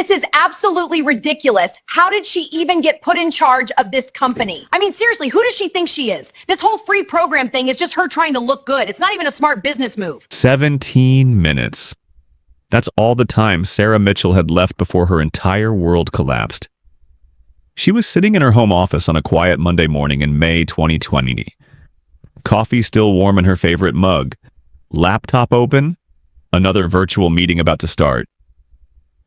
This is absolutely ridiculous. How did she even get put in charge of this company? I mean, seriously, who does she think she is? This whole free program thing is just her trying to look good. It's not even a smart business move. 17 minutes. That's all the time Sarah Mitchell had left before her entire world collapsed. She was sitting in her home office on a quiet Monday morning in May 2020. Coffee still warm in her favorite mug. Laptop open. Another virtual meeting about to start.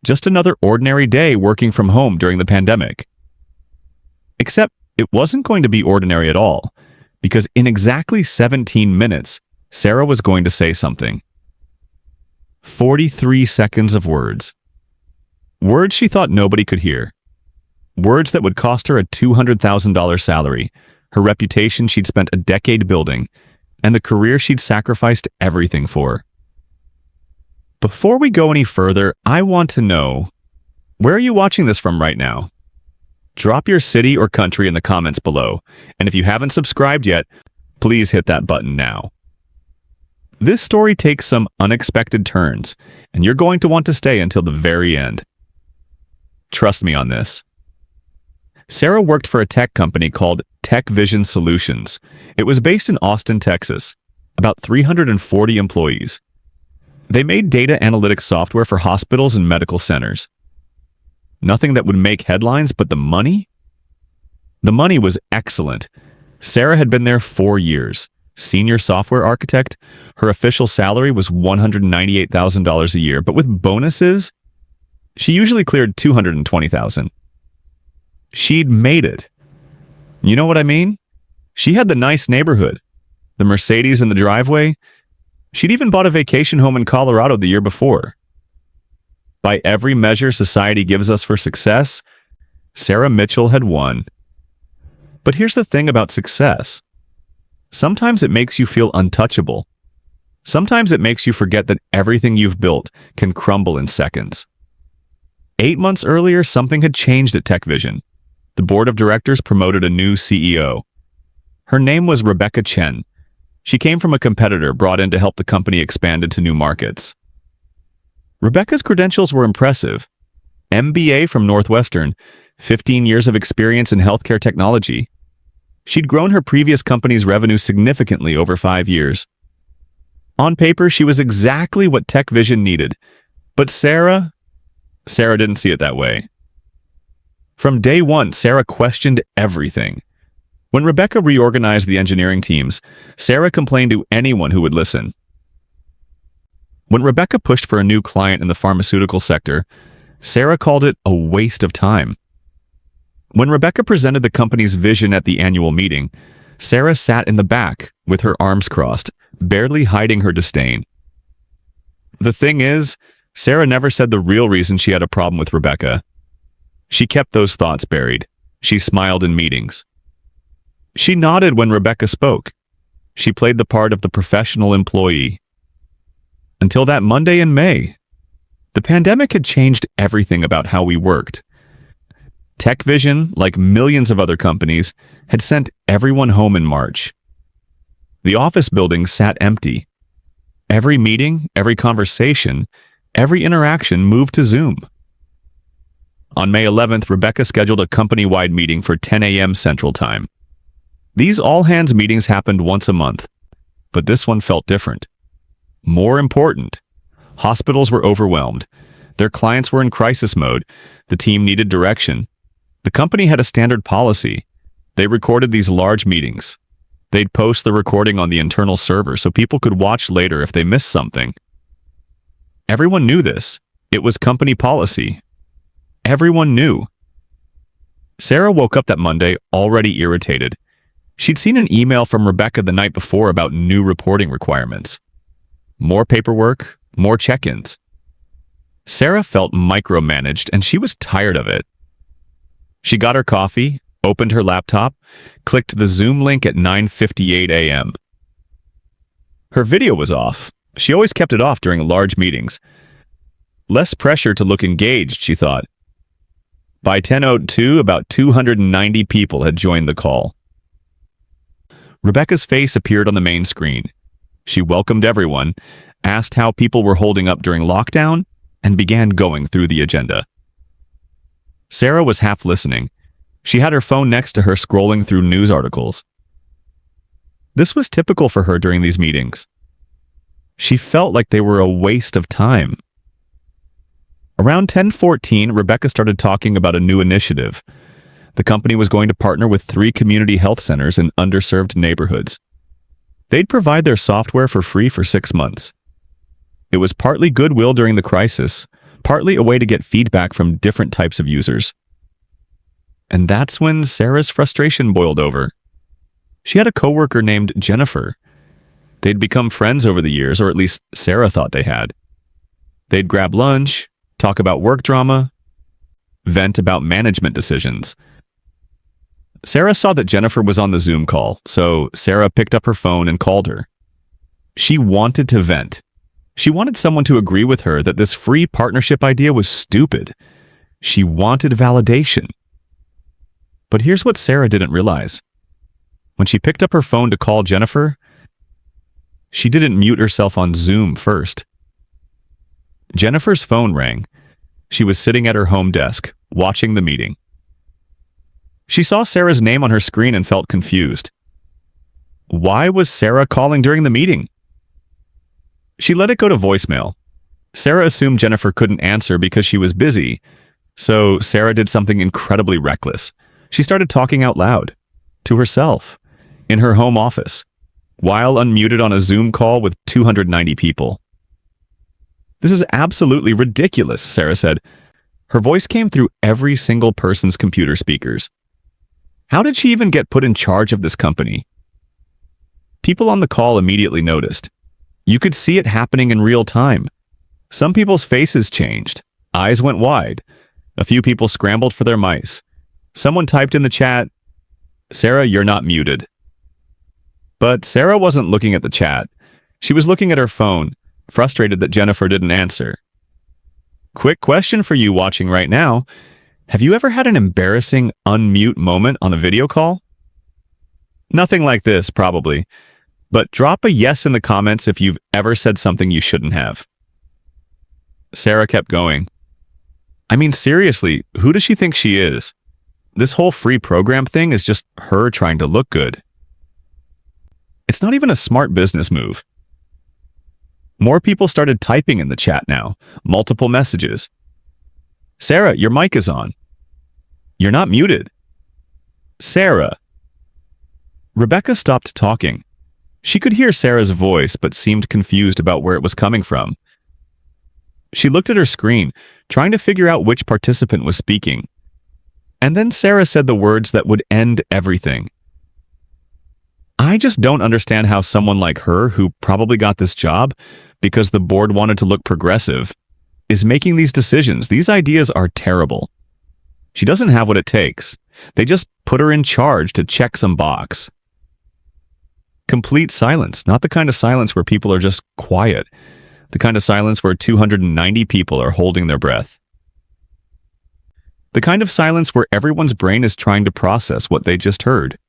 Just another ordinary day working from home during the pandemic. Except it wasn't going to be ordinary at all, because in exactly 17 minutes, Sarah was going to say something. 43 seconds of words. Words she thought nobody could hear. Words that would cost her a $200,000 salary, her reputation she'd spent a decade building, and the career she'd sacrificed everything for. Before we go any further, I want to know, where are you watching this from right now? Drop your city or country in the comments below, and if you haven't subscribed yet, please hit that button now. This story takes some unexpected turns, and you're going to want to stay until the very end. Trust me on this. Sarah worked for a tech company called Tech Vision Solutions. It was based in Austin, Texas, about 340 employees. They made data analytics software for hospitals and medical centers. Nothing that would make headlines, but the money? The money was excellent. Sarah had been there 4 years. Senior software architect. Her official salary was $198,000 a year, but with bonuses, she usually cleared $220,000. She'd made it. You know what I mean? She had the nice neighborhood, the Mercedes in the driveway. She'd even bought a vacation home in Colorado the year before. By every measure society gives us for success, Sarah Mitchell had won. But here's the thing about success. Sometimes it makes you feel untouchable. Sometimes it makes you forget that everything you've built can crumble in seconds. 8 months earlier, something had changed at TechVision. The board of directors promoted a new CEO. Her name was Rebecca Chen. She came from a competitor brought in to help the company expand into new markets. Rebecca's credentials were impressive. MBA from Northwestern, 15 years of experience in healthcare technology. She'd grown her previous company's revenue significantly over 5 years. On paper, she was exactly what TechVision needed. But Sarah didn't see it that way. From day one, Sarah questioned everything. When Rebecca reorganized the engineering teams, Sarah complained to anyone who would listen. When Rebecca pushed for a new client in the pharmaceutical sector, Sarah called it a waste of time. When Rebecca presented the company's vision at the annual meeting, Sarah sat in the back with her arms crossed, barely hiding her disdain. The thing is, Sarah never said the real reason she had a problem with Rebecca. She kept those thoughts buried. She smiled in meetings. She nodded when Rebecca spoke. She played the part of the professional employee. Until that Monday in May. The pandemic had changed everything about how we worked. TechVision, like millions of other companies, had sent everyone home in March. The office building sat empty. Every meeting, every conversation, every interaction moved to Zoom. On May 11th, Rebecca scheduled a company-wide meeting for 10 a.m. Central Time. These all-hands meetings happened once a month, but this one felt different. More important. Hospitals were overwhelmed. Their clients were in crisis mode. The team needed direction. The company had a standard policy. They recorded these large meetings. They'd post the recording on the internal server so people could watch later if they missed something. Everyone knew this. It was company policy. Everyone knew. Sarah woke up that Monday already irritated. She'd seen an email from Rebecca the night before about new reporting requirements. More paperwork, more check-ins. Sarah felt micromanaged, and she was tired of it. She got her coffee, opened her laptop, clicked the Zoom link at 9:58 a.m. Her video was off. She always kept it off during large meetings. Less pressure to look engaged, she thought. By 10:02, about 290 people had joined the call. Rebecca's face appeared on the main screen. She welcomed everyone, asked how people were holding up during lockdown, and began going through the agenda. Sarah was half listening. She had her phone next to her scrolling through news articles. This was typical for her during these meetings. She felt like they were a waste of time. Around 10:14, Rebecca started talking about a new initiative. The company was going to partner with 3 community health centers in underserved neighborhoods. They'd provide their software for free for 6 months. It was partly goodwill during the crisis, partly a way to get feedback from different types of users. And that's when Sarah's frustration boiled over. She had a coworker named Jennifer. They'd become friends over the years, or at least Sarah thought they had. They'd grab lunch, talk about work drama, vent about management decisions. Sarah saw that Jennifer was on the Zoom call, so Sarah picked up her phone and called her. She wanted to vent. She wanted someone to agree with her that this free partnership idea was stupid. She wanted validation. But here's what Sarah didn't realize. When she picked up her phone to call Jennifer, she didn't mute herself on Zoom first. Jennifer's phone rang. She was sitting at her home desk, watching the meeting. She saw Sarah's name on her screen and felt confused. Why was Sarah calling during the meeting? She let it go to voicemail. Sarah assumed Jennifer couldn't answer because she was busy, so Sarah did something incredibly reckless. She started talking out loud, to herself, in her home office, while unmuted on a Zoom call with 290 people. This is absolutely ridiculous, Sarah said. Her voice came through every single person's computer speakers. How did she even get put in charge of this company? People on the call immediately noticed. You could see it happening in real time. Some people's faces changed. Eyes went wide. A few people scrambled for their mice. Someone typed in the chat, "Sarah, you're not muted." But Sarah wasn't looking at the chat. She was looking at her phone, frustrated that Jennifer didn't answer. Quick question for you watching right now. Have you ever had an embarrassing unmute moment on a video call? Nothing like this, probably. But drop a yes in the comments if you've ever said something you shouldn't have. Sarah kept going. I mean, seriously, who does she think she is? This whole free program thing is just her trying to look good. It's not even a smart business move. More people started typing in the chat now, multiple messages. Sarah, your mic is on. You're not muted. Sarah. Rebecca stopped talking. She could hear Sarah's voice, but seemed confused about where it was coming from. She looked at her screen, trying to figure out which participant was speaking. And then Sarah said the words that would end everything. I just don't understand how someone like her, who probably got this job because the board wanted to look progressive, is making these decisions. These ideas are terrible. She doesn't have what it takes. They just put her in charge to check some box. Complete silence, not the kind of silence where people are just quiet. The kind of silence where 290 people are holding their breath. The kind of silence where everyone's brain is trying to process what they just heard.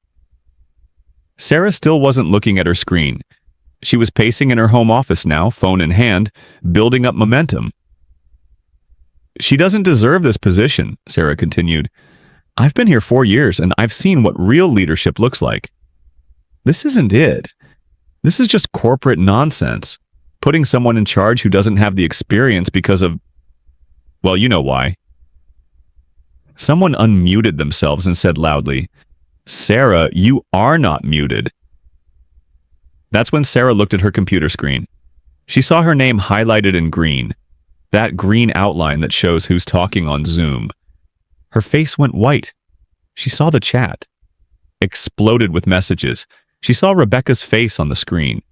Sarah still wasn't looking at her screen. She was pacing in her home office now, phone in hand, building up momentum. She doesn't deserve this position, Sarah continued. I've been here 4 years and I've seen what real leadership looks like. This isn't it. This is just corporate nonsense. Putting someone in charge who doesn't have the experience because of, well, you know why. Someone unmuted themselves and said loudly, Sarah, you are not muted. That's when Sarah looked at her computer screen. She saw her name highlighted in green, that green outline that shows who's talking on Zoom. Her face went white. She saw the chat. Exploded with messages. She saw Rebecca's face on the screen,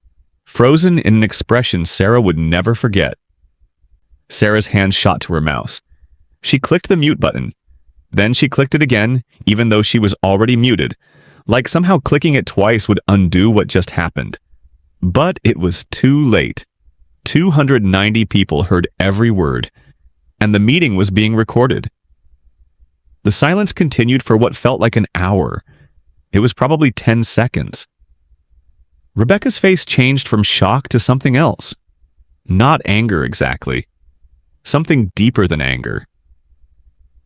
frozen in an expression Sarah would never forget. Sarah's hand shot to her mouse. She clicked the mute button. Then she clicked it again, even though she was already muted, like somehow clicking it twice would undo what just happened. But it was too late. 290 people heard every word, and the meeting was being recorded. The silence continued for what felt like an hour. It was probably 10 seconds. Rebecca's face changed from shock to something else. Not anger exactly. Something deeper than anger.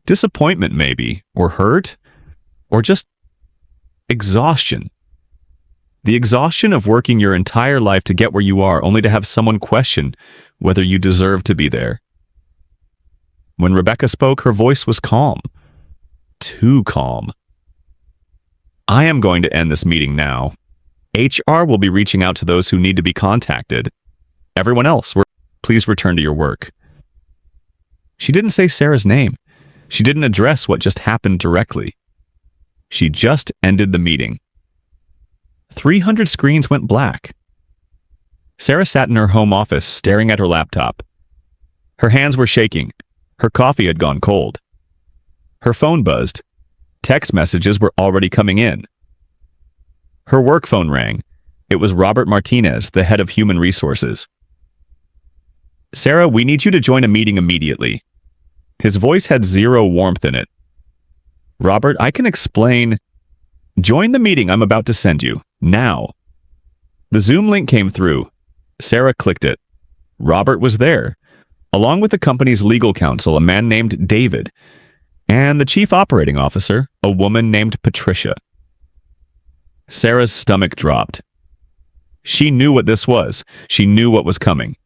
Disappointment, maybe, or hurt, or just exhaustion. The exhaustion of working your entire life to get where you are, only to have someone question whether you deserve to be there. When Rebecca spoke, her voice was calm. Too calm. I am going to end this meeting now. HR will be reaching out to those who need to be contacted. Everyone else, please return to your work. She didn't say Sarah's name. She didn't address what just happened directly. She just ended the meeting. 300 screens went black. Sarah sat in her home office, staring at her laptop. Her hands were shaking. Her coffee had gone cold. Her phone buzzed. Text messages were already coming in. Her work phone rang. It was Robert Martinez, the head of human resources. "Sarah, we need you to join a meeting immediately." His voice had zero warmth in it. "Robert, I can explain." "Join the meeting I'm about to send you. Now." The Zoom link came through. Sarah clicked it. Robert was there, along with the company's legal counsel, a man named David, and the chief operating officer, a woman named Patricia. Sarah's stomach dropped. She knew what this was. She knew what was coming.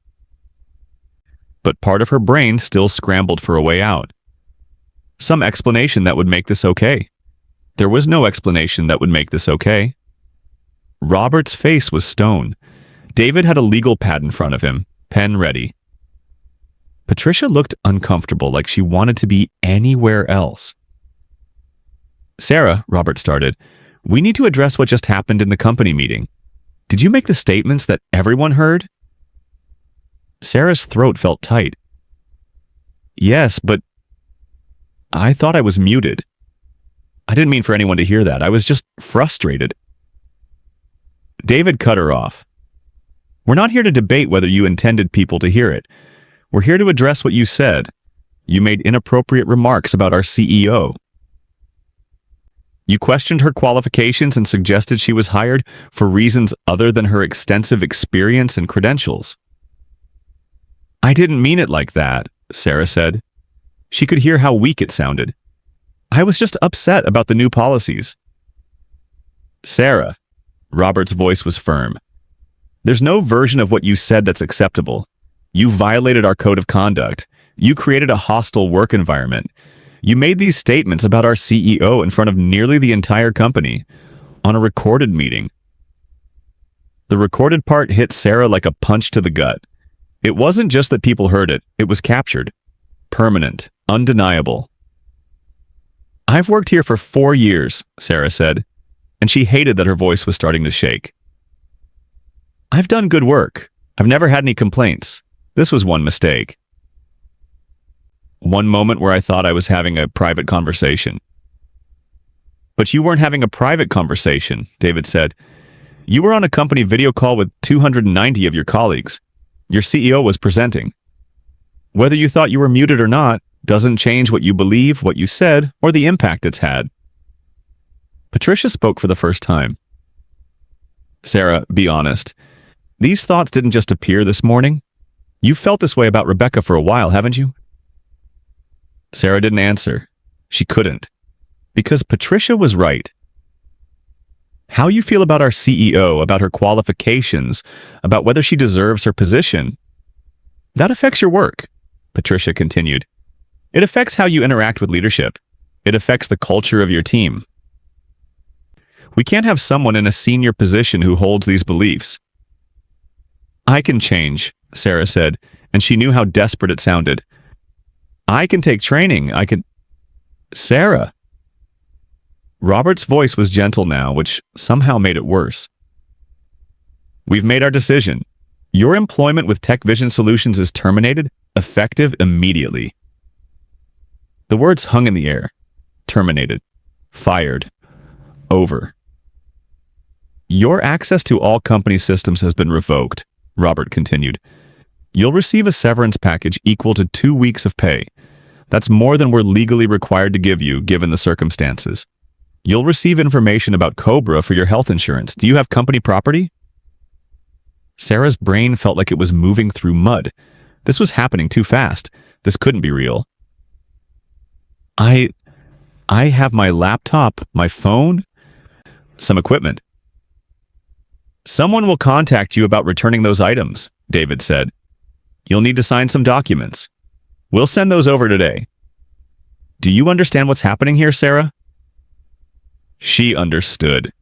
But part of her brain still scrambled for a way out. Some explanation that would make this okay. There was no explanation that would make this okay. Robert's face was stone. David had a legal pad in front of him, pen ready. Patricia looked uncomfortable, like she wanted to be anywhere else. "Sarah," Robert started, "we need to address what just happened in the company meeting. Did you make the statements that everyone heard?" Sarah's throat felt tight. "Yes, but I thought I was muted. I didn't mean for anyone to hear that. I was just frustrated." David cut her off. "We're not here to debate whether you intended people to hear it. We're here to address what you said. You made inappropriate remarks about our CEO. You questioned her qualifications and suggested she was hired for reasons other than her extensive experience and credentials." "I didn't mean it like that," Sarah said. She could hear how weak it sounded. "I was just upset about the new policies." "Sarah," Robert's voice was firm, "there's no version of what you said that's acceptable. You violated our code of conduct. You created a hostile work environment. You made these statements about our CEO in front of nearly the entire company, on a recorded meeting." The recorded part hit Sarah like a punch to the gut. It wasn't just that people heard it, it was captured. Permanent, undeniable. "I've worked here for 4 years, Sarah said, and she hated that her voice was starting to shake. "I've done good work. I've never had any complaints. This was one mistake. One moment where I thought I was having a private conversation." "But you weren't having a private conversation," David said. "You were on a company video call with 290 of your colleagues. Your CEO was presenting. Whether you thought you were muted or not doesn't change what you believe, what you said, or the impact it's had." Patricia spoke for the first time. "Sarah, be honest. These thoughts didn't just appear this morning. You've felt this way about Rebecca for a while, haven't you?" Sarah didn't answer. She couldn't. Because Patricia was right. How you feel about our CEO, about her qualifications, about whether she deserves her position, that affects your work, Patricia continued. It affects how you interact with leadership. It affects the culture of your team. We can't have someone in a senior position who holds these beliefs. "I can change," Sarah said, and she knew how desperate it sounded. "I can take training. I can—" "Sarah." Robert's voice was gentle now, which somehow made it worse. "We've made our decision. Your employment with Tech Vision Solutions is terminated, effective immediately." The words hung in the air. Terminated. Fired. Over. "Your access to all company systems has been revoked," Robert continued. "You'll receive a severance package equal to 2 weeks of pay. That's more than we're legally required to give you, given the circumstances. You'll receive information about Cobra for your health insurance. Do you have company property?" Sarah's brain felt like it was moving through mud. This was happening too fast. This couldn't be real. I have my laptop, my phone, some equipment. Someone will contact you about returning those items, David said. You'll need to sign some documents. We'll send those over today. Do you understand what's happening here, Sarah? She understood.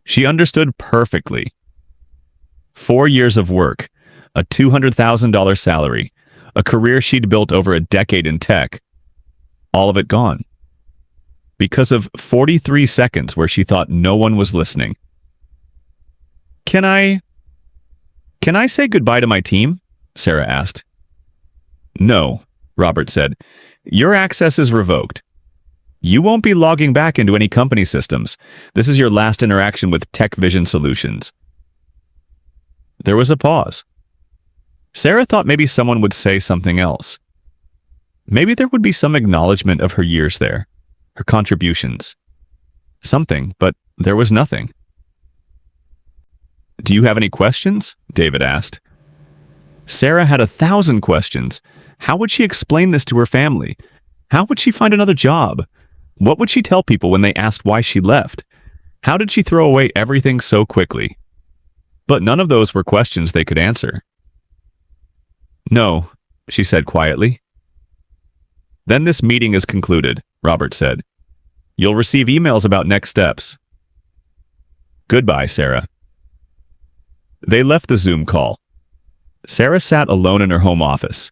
She understood perfectly. 4 years of work, a $200,000 salary, a career she'd built over a decade in tech. All of it gone. Because of 43 seconds where she thought no one was listening. Can I say goodbye to my team? Sarah asked. No, Robert said. Your access is revoked. You won't be logging back into any company systems. This is your last interaction with Tech Vision Solutions. There was a pause. Sarah thought maybe someone would say something else. Maybe there would be some acknowledgement of her years there, her contributions. Something, but there was nothing. Do you have any questions? David asked. Sarah had 1,000 questions. How would she explain this to her family? How would she find another job? What would she tell people when they asked why she left? How did she throw away everything so quickly? But none of those were questions they could answer. No, she said quietly. Then this meeting is concluded, Robert said. You'll receive emails about next steps. Goodbye, Sarah. They left the Zoom call. Sarah sat alone in her home office,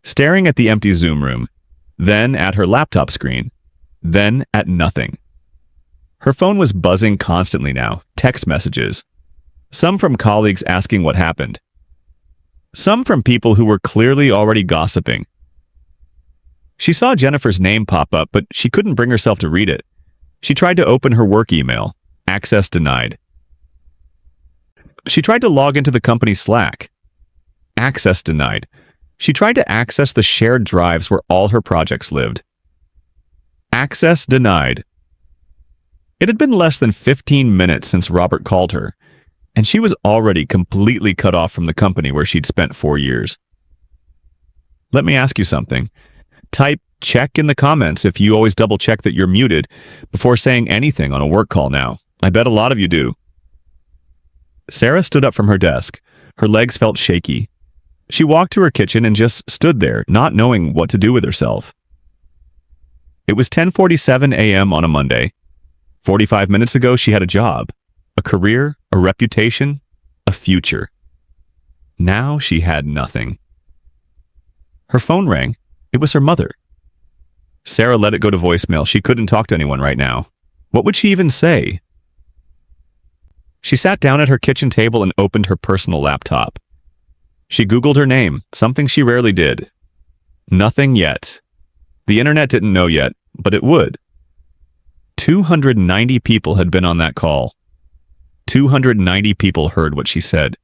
staring at the empty Zoom room, then at her laptop screen, then at nothing. Her phone was buzzing constantly now, text messages. Some from colleagues asking what happened. Some from people who were clearly already gossiping. She saw Jennifer's name pop up, but she couldn't bring herself to read it. She tried to open her work email. Access denied. She tried to log into the company Slack. Access denied. She tried to access the shared drives where all her projects lived. Access denied. It had been less than 15 minutes since Robert called her, and she was already completely cut off from the company where she'd spent 4 years. Let me ask you something. Type check in the comments if you always double check that you're muted before saying anything on a work call now. I bet a lot of you do. Sarah stood up from her desk. Her legs felt shaky. She walked to her kitchen and just stood there, not knowing what to do with herself. It was 10:47 a.m. on a Monday. 45 minutes ago, she had a job, a career, a reputation, a future. Now she had nothing. Her phone rang. It was her mother. Sarah let it go to voicemail. She couldn't talk to anyone right now. What would she even say? She sat down at her kitchen table and opened her personal laptop. She Googled her name, something she rarely did. Nothing yet. The internet didn't know yet, but it would. 290 people had been on that call. 290 people heard what she said.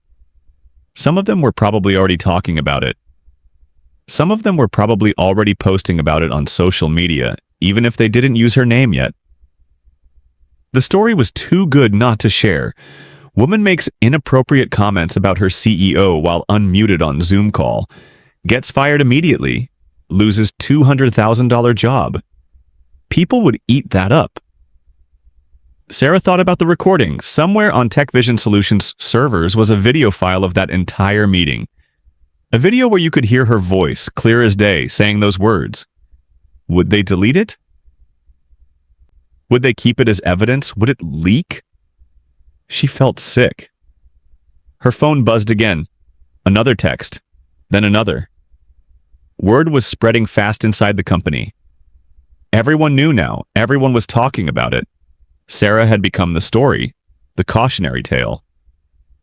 Some of them were probably already talking about it. Some of them were probably already posting about it on social media, even if they didn't use her name yet. The story was too good not to share. Woman makes inappropriate comments about her CEO while unmuted on Zoom call, gets fired immediately, loses $200,000 job. People would eat that up. Sarah thought about the recording. Somewhere on Tech Vision Solutions servers was a video file of that entire meeting. A video where you could hear her voice, clear as day, saying those words. Would they delete it? Would they keep it as evidence? Would it leak? She felt sick. Her phone buzzed again. Another text. Then another. Word was spreading fast inside the company. Everyone knew now. Everyone was talking about it. Sarah had become the story, the cautionary tale,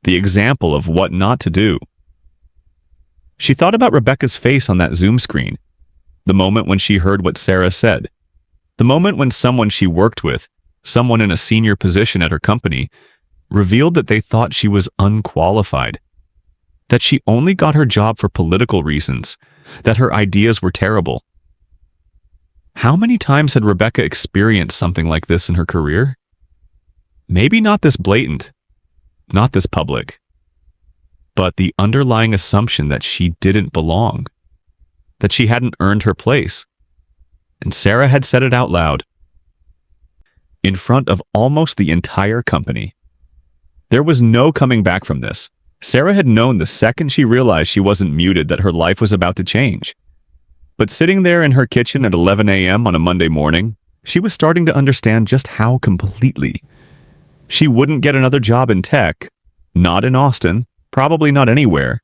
the example of what not to do. She thought about Rebecca's face on that Zoom screen, the moment when she heard what Sarah said, the moment when someone she worked with, someone in a senior position at her company, revealed that they thought she was unqualified, that she only got her job for political reasons, that her ideas were terrible. How many times had Rebecca experienced something like this in her career? Maybe not this blatant, not this public, but the underlying assumption that she didn't belong, that she hadn't earned her place. and Sarah had said it out loud. In front of almost the entire company. There was no coming back from this. Sarah had known the second she realized she wasn't muted that her life was about to change. But sitting there in her kitchen at 11 a.m. on a Monday morning, she was starting to understand just how completely. She wouldn't get another job in tech, not in Austin, probably not anywhere.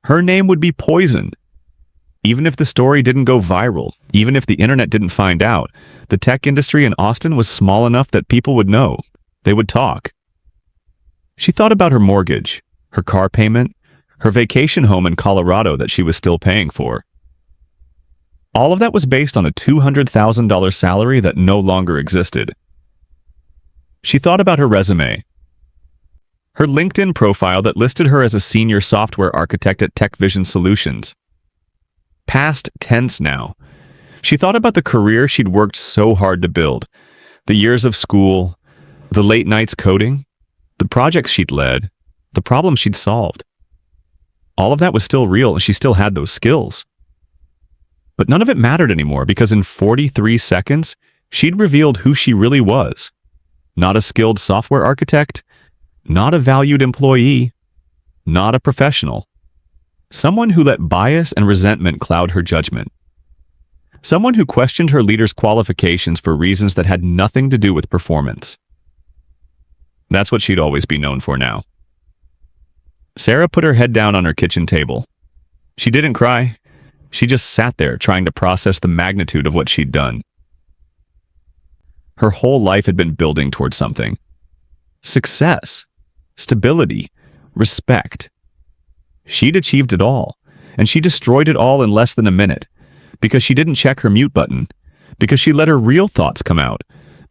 Her name would be poisoned. Even if the story didn't go viral, even if the internet didn't find out, the tech industry in Austin was small enough that people would know. They would talk. She thought about her mortgage, her car payment, her vacation home in Colorado that she was still paying for. All of that was based on a $200,000 salary that no longer existed. She thought about her resume. Her LinkedIn profile that listed her as a senior software architect at Tech Vision Solutions. Past tense now. She thought about the career she'd worked so hard to build, the years of school, the late nights coding, the projects she'd led, the problems she'd solved. All of that was still real and she still had those skills. But none of it mattered anymore because in 43 seconds, she'd revealed who she really was. Not a skilled software architect, not a valued employee, not a professional. Someone who let bias and resentment cloud her judgment. Someone who questioned her leader's qualifications for reasons that had nothing to do with performance. That's what she'd always be known for now. Sarah put her head down on her kitchen table. She didn't cry. She just sat there trying to process the magnitude of what she'd done. Her whole life had been building towards something. Success, stability, respect. She'd achieved it all, and she destroyed it all in less than a minute, because she didn't check her mute button, because she let her real thoughts come out,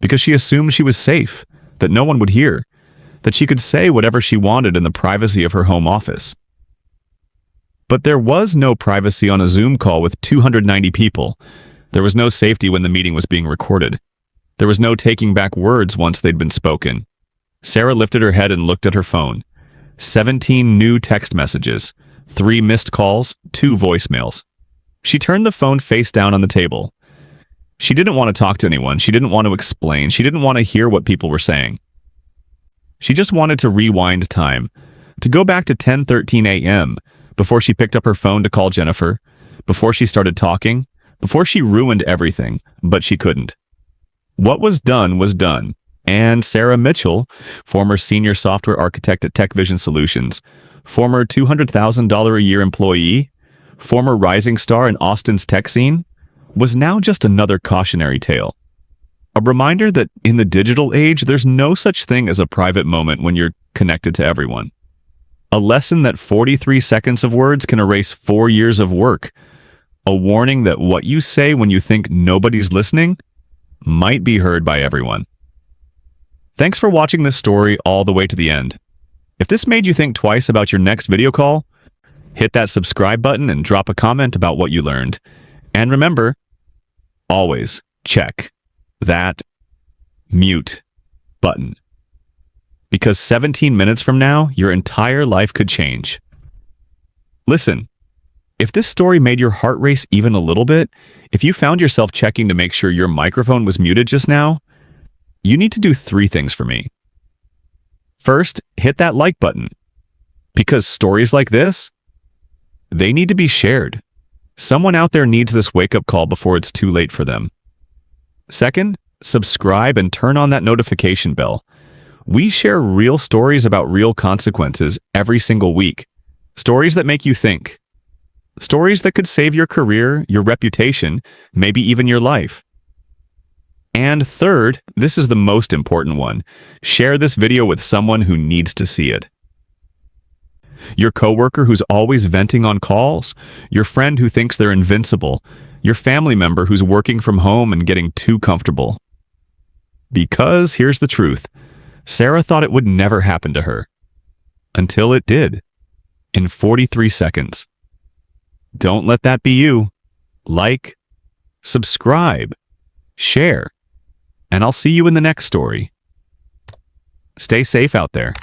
because she assumed she was safe, that no one would hear, that she could say whatever she wanted in the privacy of her home office. But there was no privacy on a Zoom call with 290 people. There was no safety when the meeting was being recorded. There was no taking back words once they'd been spoken. Sarah lifted her head and looked at her phone. 17 new text messages, 3 missed calls, 2 voicemails. She turned the phone face down on the table. She didn't want to talk to anyone. She didn't want to explain. She didn't want to hear what people were saying. She just wanted to rewind time, to go back to 10:13 a.m., before she picked up her phone to call Jennifer, before she started talking, before she ruined everything, but she couldn't. What was done, and Sarah Mitchell, former senior software architect at Tech Vision Solutions, former $200,000 a year employee, former rising star in Austin's tech scene, was now just another cautionary tale. A reminder that in the digital age, there's no such thing as a private moment when you're connected to everyone. A lesson that 43 seconds of words can erase 4 years of work. A warning that what you say when you think nobody's listening might be heard by everyone. Thanks for watching this story all the way to the end. If this made you think twice about your next video call, hit that subscribe button and drop a comment about what you learned. And remember, always check that mute button. Because 17 minutes from now, your entire life could change. Listen, if this story made your heart race even a little bit, if you found yourself checking to make sure your microphone was muted just now, you need to do 3 things for me. First, hit that like button. Because stories like this, they need to be shared. Someone out there needs this wake-up call before it's too late for them. Second, subscribe and turn on that notification bell. We share real stories about real consequences every single week. Stories that make you think. Stories that could save your career, your reputation, maybe even your life. And third, this is the most important one. Share this video with someone who needs to see it. Your coworker who's always venting on calls, your friend who thinks they're invincible, your family member who's working from home and getting too comfortable. Because here's the truth. Sarah thought it would never happen to her. Until it did. In 43 seconds. Don't let that be you. Like, subscribe, share, and I'll see you in the next story. Stay safe out there.